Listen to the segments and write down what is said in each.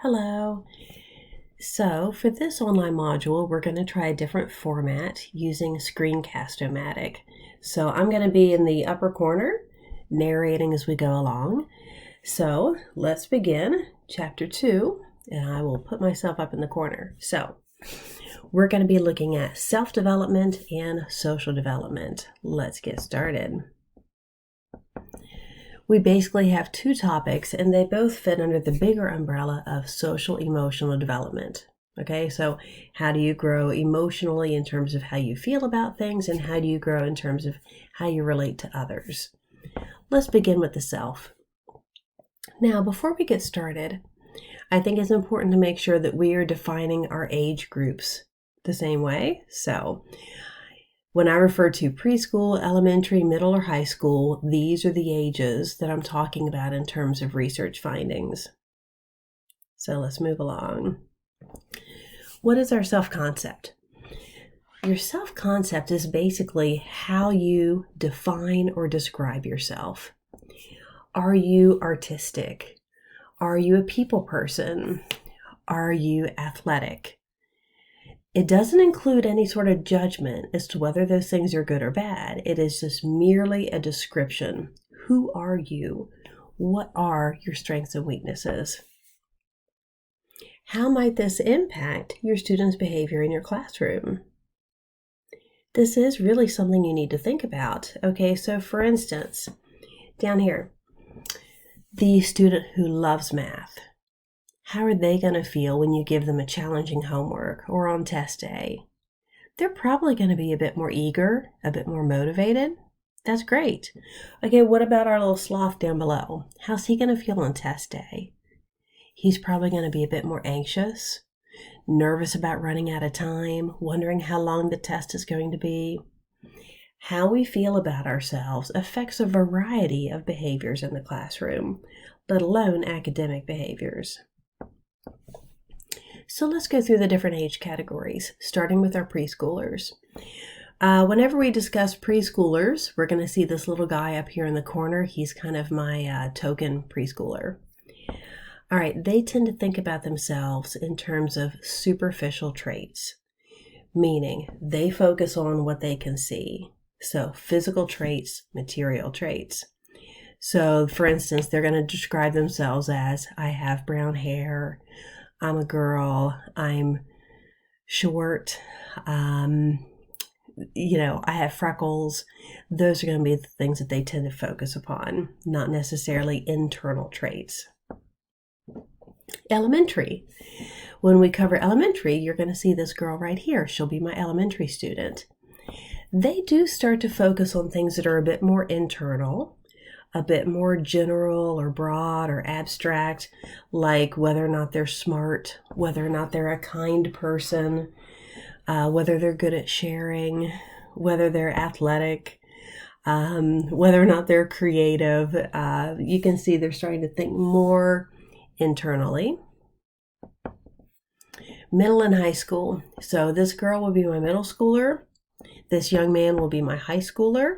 Hello. So for this online module, we're going to try a different format using Screencast-O-Matic. So I'm going to be in the upper corner, narrating as we go along. So let's begin Chapter 2, and I will put myself up in the corner. So we're going to be looking at self-development and social development. Let's get started. We basically have two topics, and they both fit under the bigger umbrella of social emotional development. Okay, so how do you grow emotionally in terms of how you feel about things, and how do you grow in terms of how you relate to others? Let's begin with the self. Now, before we get started, I think it's important to make sure that we are defining our age groups the same way. So when I refer to preschool, elementary, middle, or high school, these are the ages that I'm talking about in terms of research findings. So let's move along. What is our self-concept? Your self-concept is basically how you define or describe yourself. Are you artistic? Are you a people person? Are you athletic? It doesn't include any sort of judgment as to whether those things are good or bad. It is just merely a description. Who are you? What are your strengths and weaknesses? How might this impact your students' behavior in your classroom? This is really something you need to think about. Okay, so for instance, down here, the student who loves math. How are they going to feel when you give them a challenging homework or on test day? They're probably going to be a bit more eager, a bit more motivated. That's great. Okay, what about our little sloth down below? How's he going to feel on test day? He's probably going to be a bit more anxious, nervous about running out of time, wondering how long the test is going to be. How we feel about ourselves affects a variety of behaviors in the classroom, let alone academic behaviors. So let's go through the different age categories, starting with our preschoolers. Whenever we discuss preschoolers, we're going to see this little guy up here in the corner. He's kind of my token preschooler. All right, they tend to think about themselves in terms of superficial traits, meaning they focus on what they can see. So physical traits, material traits. So for instance, they're going to describe themselves as, I have brown hair, I'm a girl, I'm short, I have freckles. Those are going to be the things that they tend to focus upon, not necessarily internal traits. Elementary. When we cover elementary, you're going to see this girl right here. She'll be my elementary student. They do start to focus on things that are a bit more internal, a bit more general or broad or abstract, like whether or not they're smart, whether or not they're a kind person, whether they're good at sharing, whether they're athletic, whether or not they're creative. You can see they're starting to think more internally. Middle and high school. So this girl will be my middle schooler. This young man will be my high schooler.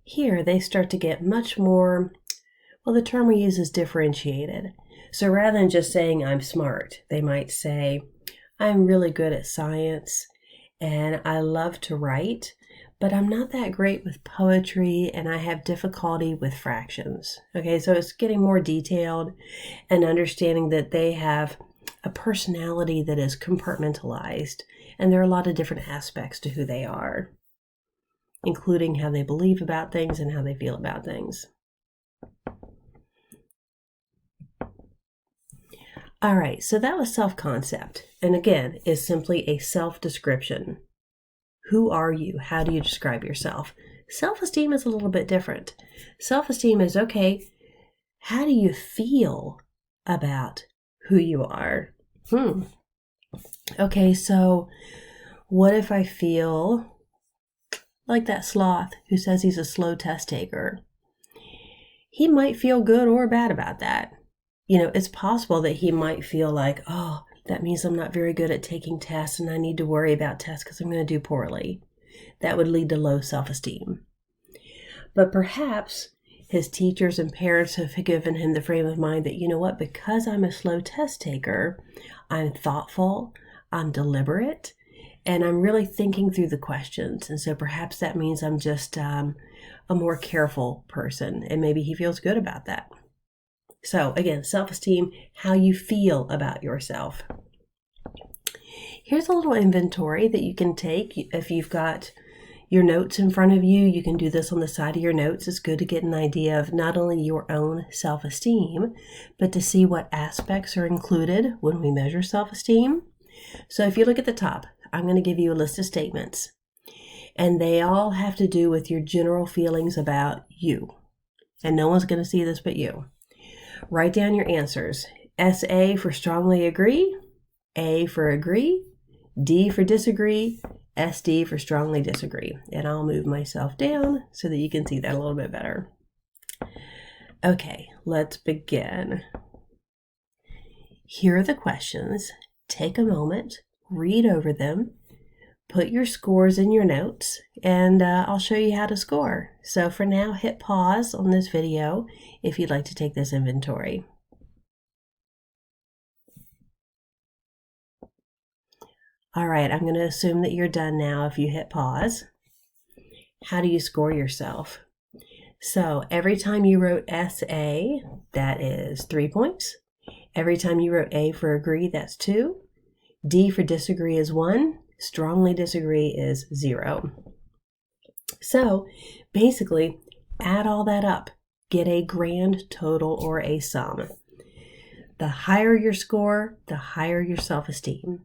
Here, they start to get much more, well, the term we use is differentiated. So rather than just saying I'm smart, they might say, I'm really good at science and I love to write, but I'm not that great with poetry and I have difficulty with fractions. Okay, so it's getting more detailed and understanding that they have a personality that is compartmentalized, and there are a lot of different aspects to who they are, including how they believe about things and how they feel about things. All right, so that was self-concept. And again, is simply a self-description. Who are you? How do you describe yourself? Self-esteem is a little bit different. Self-esteem is, okay, how do you feel about who you are? Okay, so what if I feel like that sloth who says he's a slow test taker? He might feel good or bad about that. It's possible that he might feel like, oh, that means I'm not very good at taking tests and I need to worry about tests because I'm going to do poorly. That would lead to low self-esteem. But perhaps His teachers and parents have given him the frame of mind that, you know what, because I'm a slow test taker, I'm thoughtful, I'm deliberate, and I'm really thinking through the questions. And so perhaps that means I'm just a more careful person, and maybe he feels good about that. So again, self-esteem, how you feel about yourself. Here's a little inventory that you can take. If you've got your notes in front of you, you can do this on the side of your notes. It's good to get an idea of not only your own self-esteem, but to see what aspects are included when we measure self-esteem. So if you look at the top, I'm going to give you a list of statements, and they all have to do with your general feelings about you. And no one's going to see this but you. Write down your answers. SA for strongly agree, A for agree, D for disagree, SD for strongly disagree. And I'll move myself down so that you can see that a little bit better. Okay, let's begin. Here are the questions. Take a moment, read over them, put your scores in your notes, and I'll show you how to score. So for now, hit pause on this video if you'd like to take this inventory. All right, I'm going to assume that you're done now if you hit pause. How do you score yourself? So every time you wrote SA, that is 3 points. Every time you wrote A for agree, that's 2. D for disagree is 1. Strongly disagree is 0. So basically, add all that up. Get a grand total or a sum. The higher your score, the higher your self-esteem.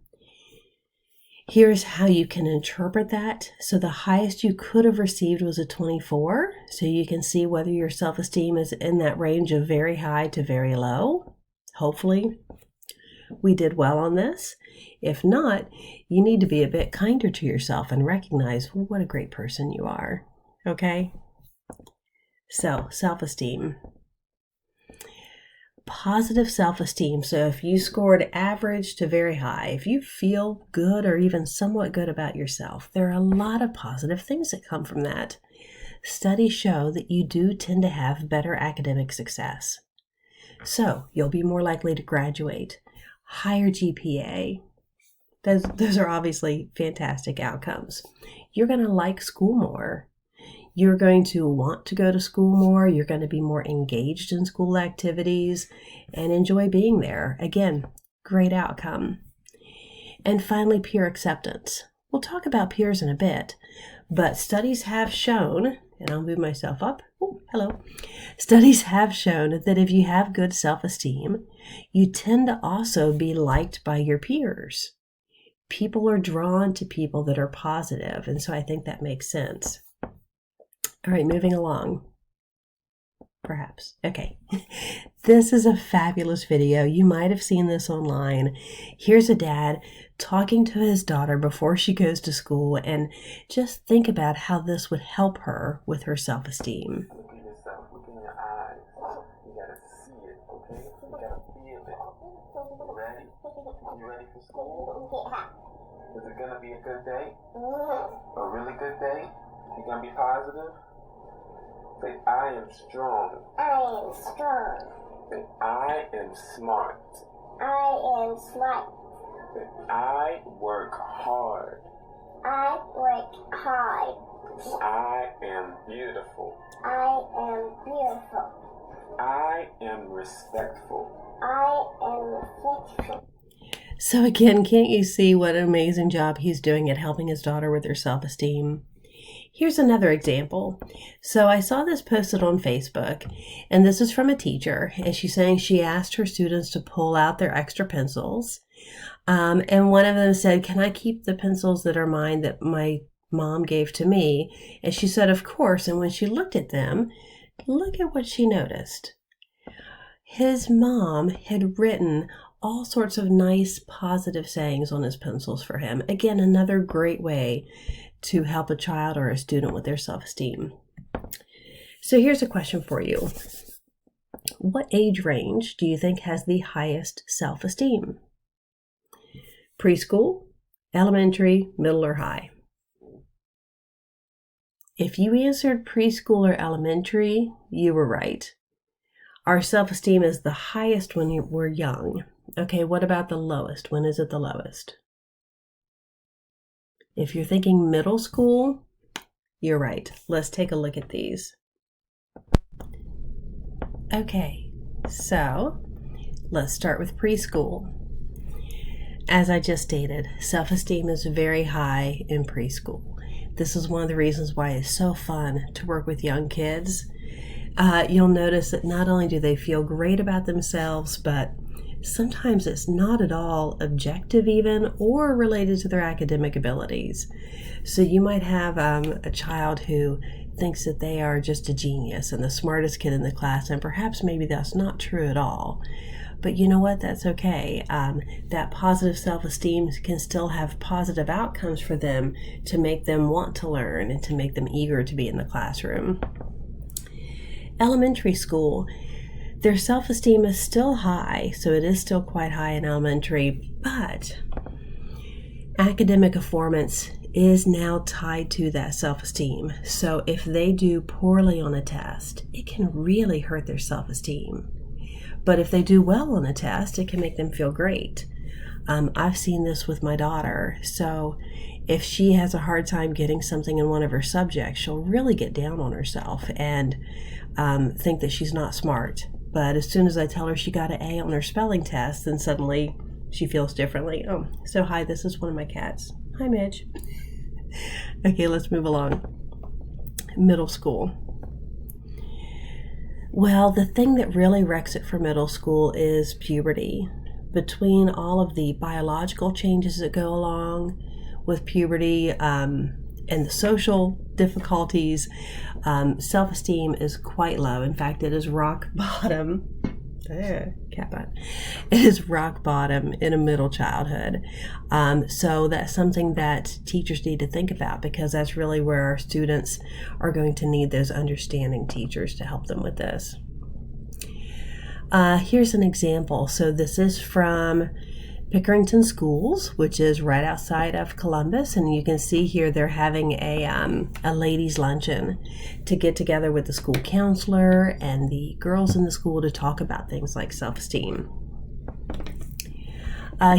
Here's how you can interpret that. So the highest you could have received was a 24. So you can see whether your self-esteem is in that range of very high to very low. Hopefully, we did well on this. If not, you need to be a bit kinder to yourself and recognize what a great person you are. Okay? So, self-esteem. Positive self-esteem. So if you scored average to very high, if you feel good or even somewhat good about yourself, there are a lot of positive things that come from that. Studies show that you do tend to have better academic success. So you'll be more likely to graduate, higher GPA. Those are obviously fantastic outcomes. You're going to like school more. You're going to want to go to school more. You're going to be more engaged in school activities and enjoy being there. Again, great outcome. And finally, peer acceptance. We'll talk about peers in a bit, but studies have shown, and I'll move myself up. Oh, hello. Studies have shown that if you have good self-esteem, you tend to also be liked by your peers. People are drawn to people that are positive, and so I think that makes sense. All right, moving along. Perhaps. Okay. This is a fabulous video. You might have seen this online. Here's a dad talking to his daughter before she goes to school, and just think about how this would help her with her self-esteem. Look at yourself. Look in your eyes. You gotta see it, okay? You gotta feel it. You ready? You ready for school? Yeah. Is it gonna be a good day? A really good day? You gonna be positive? Say, I am strong. I am strong. Say, I am smart. I am smart. Say, I work hard. I work hard. I am beautiful. I am beautiful. I am respectful. I am respectful. So again, can't you see what an amazing job he's doing at helping his daughter with her self-esteem? Here's another example. So I saw this posted on Facebook, and this is from a teacher, and she's saying she asked her students to pull out their extra pencils. And one of them said, "Can I keep the pencils that are mine that my mom gave to me?" And she said, "Of course." And when she looked at them, look at what she noticed. His mom had written all sorts of nice, positive sayings on his pencils for him. Again, another great way to help a child or a student with their self-esteem. So here's a question for you. What age range do you think has the highest self-esteem? Preschool, elementary, middle, or high? If you answered preschool or elementary, you were right. Our self-esteem is the highest when we're young. Okay, what about the lowest? When is it the lowest? If you're thinking middle school, you're right. Let's take a look at these. Okay, so let's start with preschool. As I just stated, self-esteem is very high in preschool. This is one of the reasons why it's so fun to work with young kids. You'll notice that not only do they feel great about themselves, but sometimes it's not at all objective even or related to their academic abilities. So you might have a child who thinks that they are just a genius and the smartest kid in the class, and perhaps maybe that's not true at all. But you know what? That's okay. That positive self-esteem can still have positive outcomes for them to make them want to learn and to make them eager to be in the classroom. Elementary school, their self-esteem is still high, so it is still quite high in elementary, but academic performance is now tied to that self-esteem. So if they do poorly on a test, it can really hurt their self-esteem. But if they do well on a test, it can make them feel great. I've seen this with my daughter. So if she has a hard time getting something in one of her subjects, she'll really get down on herself and think that she's not smart. But as soon as I tell her she got an A on her spelling test, then suddenly she feels differently. Oh, so hi, this is one of my cats. Hi, Midge. Okay, let's move along. Middle school. Well, the thing that really wrecks it for middle school is puberty. Between all of the biological changes that go along with puberty and the social difficulties, self-esteem is quite low. In fact, it is rock bottom. Cat butt. It is rock bottom in a middle childhood. So that's something that teachers need to think about, because that's really where our students are going to need those understanding teachers to help them with this. Here's an example. So this is from Pickerington Schools, which is right outside of Columbus, and you can see here they're having a ladies' luncheon to get together with the school counselor and the girls in the school to talk about things like self-esteem.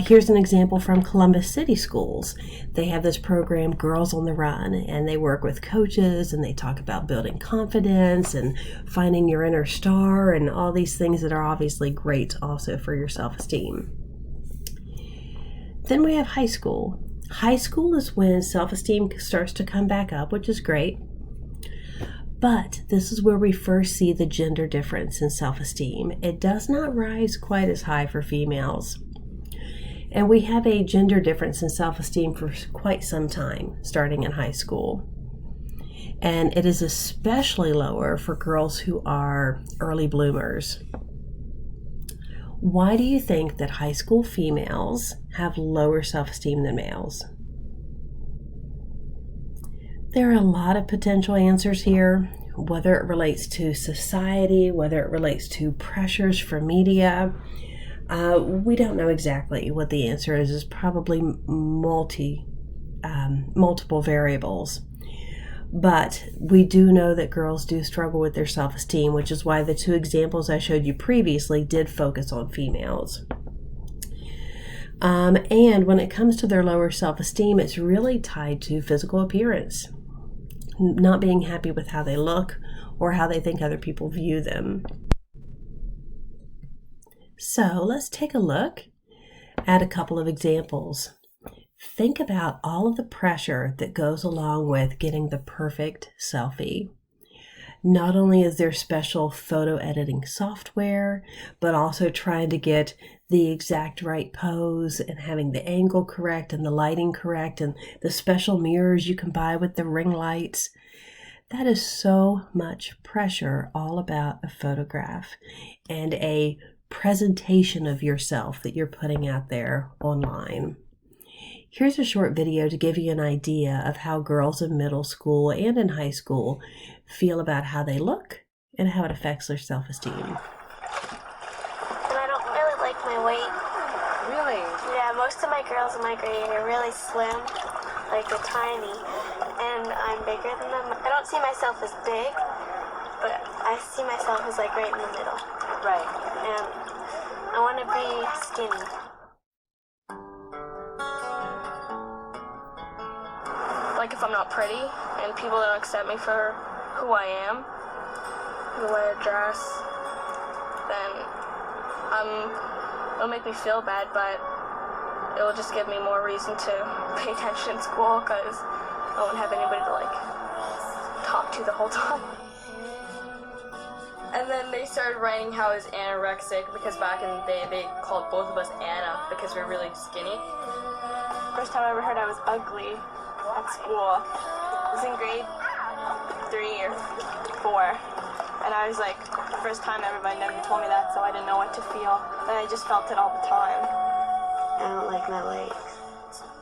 Here's an example from Columbus City Schools. They have this program, Girls on the Run, and they work with coaches and they talk about building confidence and finding your inner star and all these things that are obviously great also for your self-esteem. Then we have high school. High school is when self-esteem starts to come back up, which is great. But this is where we first see the gender difference in self-esteem. It does not rise quite as high for females. And we have a gender difference in self-esteem for quite some time, starting in high school. And it is especially lower for girls who are early bloomers. Why do you think that high school females have lower self-esteem than males? There are a lot of potential answers here, whether it relates to society, whether it relates to pressures from media. We don't know exactly what the answer is. It's probably multiple variables. But we do know that girls do struggle with their self-esteem, which is why the two examples I showed you previously did focus on females. And when it comes to their lower self-esteem, it's really tied to physical appearance, not being happy with how they look or how they think other people view them. So let's take a look at a couple of examples. Think about all of the pressure that goes along with getting the perfect selfie. Not only is there special photo editing software, but also trying to get the exact right pose and having the angle correct and the lighting correct and the special mirrors you can buy with the ring lights. That is so much pressure all about a photograph and a presentation of yourself that you're putting out there online. Here's a short video to give you an idea of how girls in middle school and in high school feel about how they look and how it affects their self-esteem. And I don't really like my weight. Really? Yeah, most of my girls in my grade are really slim, like they're tiny. and I'm bigger than them. I don't see myself as big, but I see myself as like right in the middle. Right. And I want to be skinny. Like if I'm not pretty and people don't accept me for who I am, the way I dress, then it'll make me feel bad, but it will just give me more reason to pay attention in school because I won't have anybody to like talk to the whole time. And then they started writing how I was anorexic because back in the day they called both of us Anna because we were really skinny. First time I ever heard I was ugly at school was in grade 3 or 4. And I was like, the first time everybody never told me that, so I didn't know what to feel. And I just felt it all the time. I don't like my legs.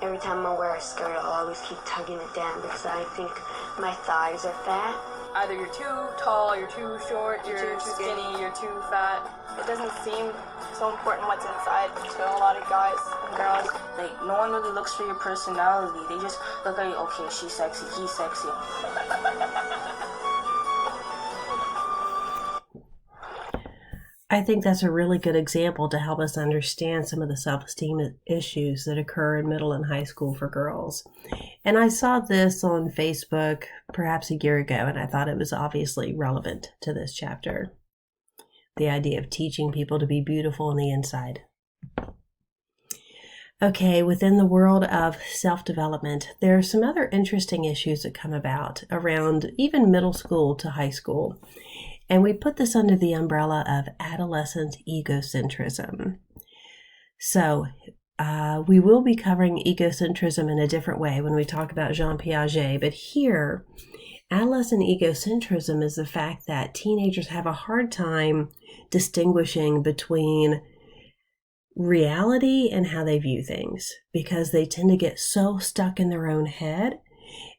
Every time I wear a skirt, I'll always keep tugging it down because I think my thighs are fat. Either you're too tall, you're too short, you're too skinny, you're too fat. It doesn't seem so important what's inside to a lot of guys and girls. Like, no one really looks for your personality. They just look at you, okay, she's sexy, he's sexy. I think that's a really good example to help us understand some of the self-esteem issues that occur in middle and high school for girls. And I saw this on Facebook perhaps a year ago, and I thought it was obviously relevant to this chapter. The idea of teaching people to be beautiful on the inside. Okay, within the world of self-development, there are some other interesting issues that come about around even middle school to high school. And we put this under the umbrella of adolescent egocentrism. So we will be covering egocentrism in a different way when we talk about Jean Piaget. But here, adolescent egocentrism is the fact that teenagers have a hard time distinguishing between reality and how they view things because they tend to get so stuck in their own head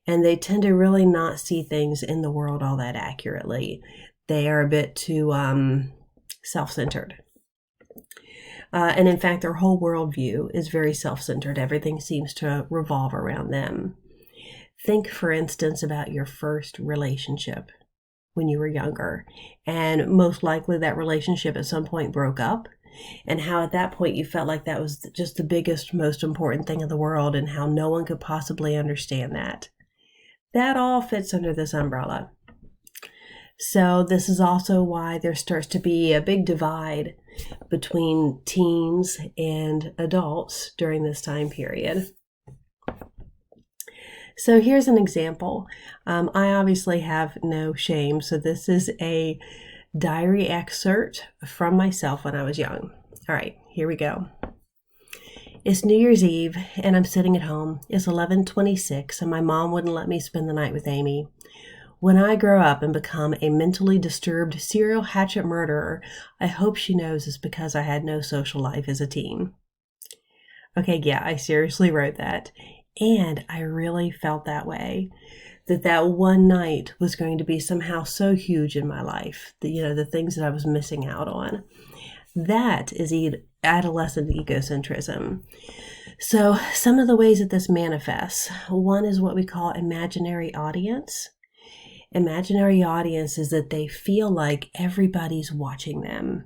and they tend to really not see things in the world all that accurately. They are a bit too self-centered. And in fact, their whole worldview is very self-centered. Everything seems to revolve around them. Think, for instance, about your first relationship when you were younger. And most likely that relationship at some point broke up. And how at that point you felt like that was just the biggest, most important thing in the world and how no one could possibly understand that. That all fits under this umbrella. So this is also why there starts to be a big divide between teens and adults during this time period. So here's an example. I obviously have no shame, so this is a diary excerpt from myself when I was young. All right, here we go. It's New Year's Eve, and I'm sitting at home. It's 11:26, and my mom wouldn't let me spend the night with Amy. When I grow up and become a mentally disturbed serial hatchet murderer, I hope she knows it's because I had no social life as a teen. Okay, yeah, I seriously wrote that. And I really felt that way, that one night was going to be somehow so huge in my life, the things that I was missing out on. That is adolescent egocentrism. So some of the ways that this manifests, one is what we call imaginary audience. Imaginary audience is that they feel like everybody's watching them.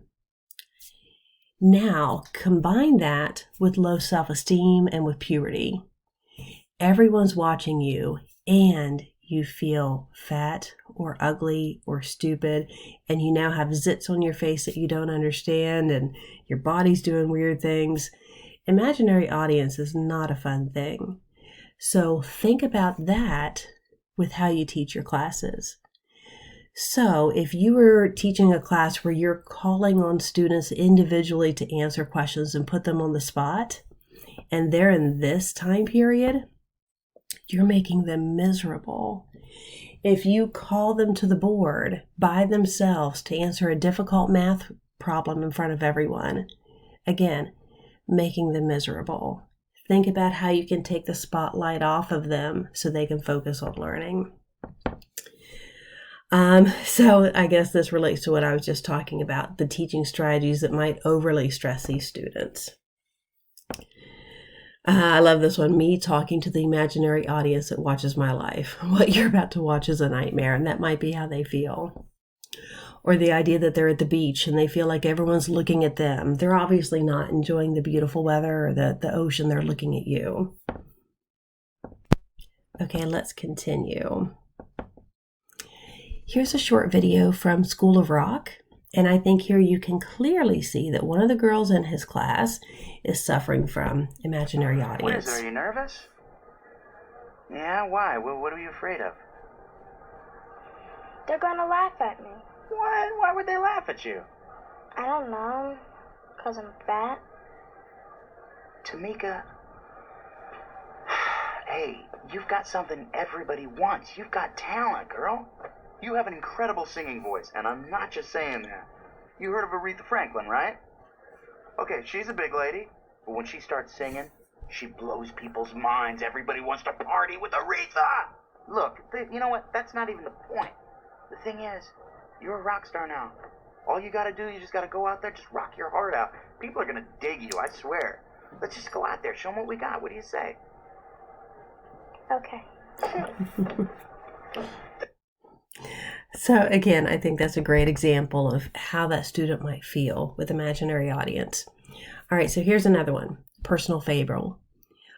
Now, combine that with low self-esteem and with puberty. Everyone's watching you and you feel fat or ugly or stupid and you now have zits on your face that you don't understand and your body's doing weird things. Imaginary audience is not a fun thing. So think about that with how you teach your classes. So if you were teaching a class where you're calling on students individually to answer questions and put them on the spot, and they're in this time period, you're making them miserable. If you call them to the board by themselves to answer a difficult math problem in front of everyone, again, making them miserable. Think about how you can take the spotlight off of them so they can focus on learning. So I guess this relates to what I was just talking about, the teaching strategies that might overly stress these students. I love this one. Me talking to the imaginary audience that watches my life. What you're about to watch is a nightmare, and that might be how they feel. Or the idea that they're at the beach and they feel like everyone's looking at them. They're obviously not enjoying the beautiful weather or the ocean. They're looking at you. Okay, let's continue. Here's a short video from School of Rock. And I think here you can clearly see that one of the girls in his class is suffering from imaginary audience. What is it? Are you nervous? Yeah, why? What are you afraid of? They're gonna laugh at me. What? Why would they laugh at you? I don't know. 'Cause I'm fat. Tamika, hey, you've got something everybody wants. You've got talent, girl. You have an incredible singing voice, and I'm not just saying that. You heard of Aretha Franklin, right? Okay, she's a big lady, but when she starts singing, she blows people's minds. Everybody wants to party with Aretha. Look, you know what? That's not even the point. The thing is, you're a rock star now. All you gotta do, you just gotta go out there, just rock your heart out. People are gonna dig you, I swear. Let's just go out there, show them what we got. What do you say? Okay. So again, I think that's a great example of how that student might feel with imaginary audience. All right, so here's another one, personal fable.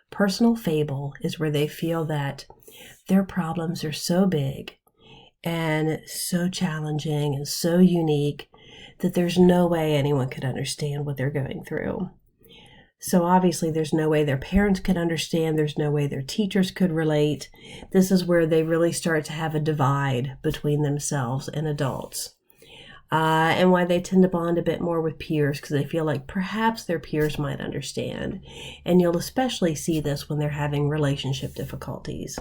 Personal fable is where they feel that their problems are so big and so challenging and so unique that there's no way anyone could understand what they're going through. So obviously there's no way their parents could understand, there's no way their teachers could relate. This is where they really start to have a divide between themselves and adults. And why they tend to bond a bit more with peers, because they feel like perhaps their peers might understand. And you'll especially see this when they're having relationship difficulties.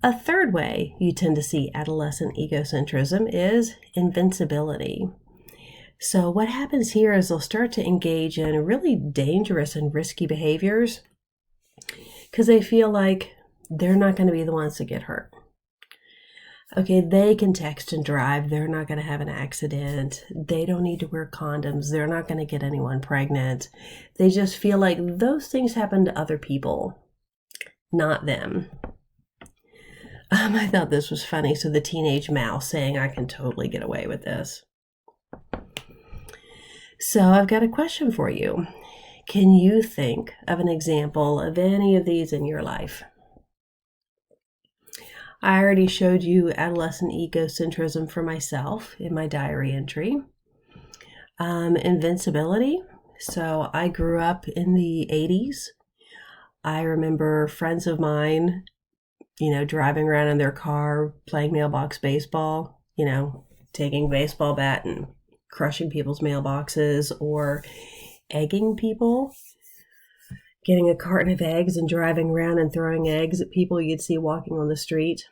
A third way you tend to see adolescent egocentrism is invincibility. So what happens here is they'll start to engage in really dangerous and risky behaviors because they feel like they're not going to be the ones to get hurt. Okay, they can text and drive. They're not going to have an accident. They don't need to wear condoms. They're not going to get anyone pregnant. They just feel like those things happen to other people, not them. I thought this was funny. So the teenage mouse saying, I can totally get away with this. So I've got a question for you. Can you think of an example of any of these in your life? I already showed you adolescent egocentrism for myself in my diary entry. Invincibility. So I grew up in the 80s. I remember friends of mine, driving around in their car, playing mailbox baseball, taking a baseball bat and crushing people's mailboxes, or egging people, getting a carton of eggs and driving around and throwing eggs at people you'd see walking on the street.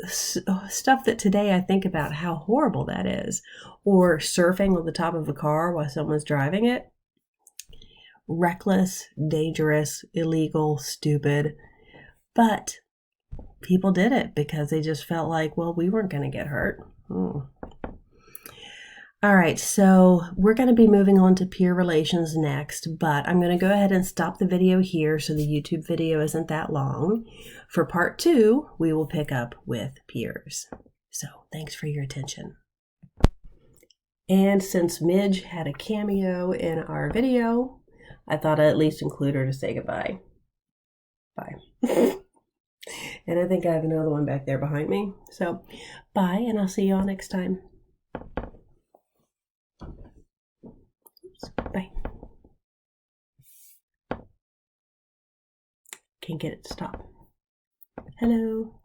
Stuff that today I think about how horrible that is. Or surfing on the top of a car while someone's driving it. Reckless, dangerous, illegal, stupid. But people did it because they just felt like, well, we weren't going to get hurt. All right, so we're going to be moving on to peer relations next, but I'm going to go ahead and stop the video here so the YouTube video isn't that long. For part 2, we will pick up with peers. So thanks for your attention. And since Midge had a cameo in our video, I thought I'd at least include her to say goodbye. Bye. And I think I have another one back there behind me. So bye, and I'll see you all next time. Bye. Can't get it to stop. Hello.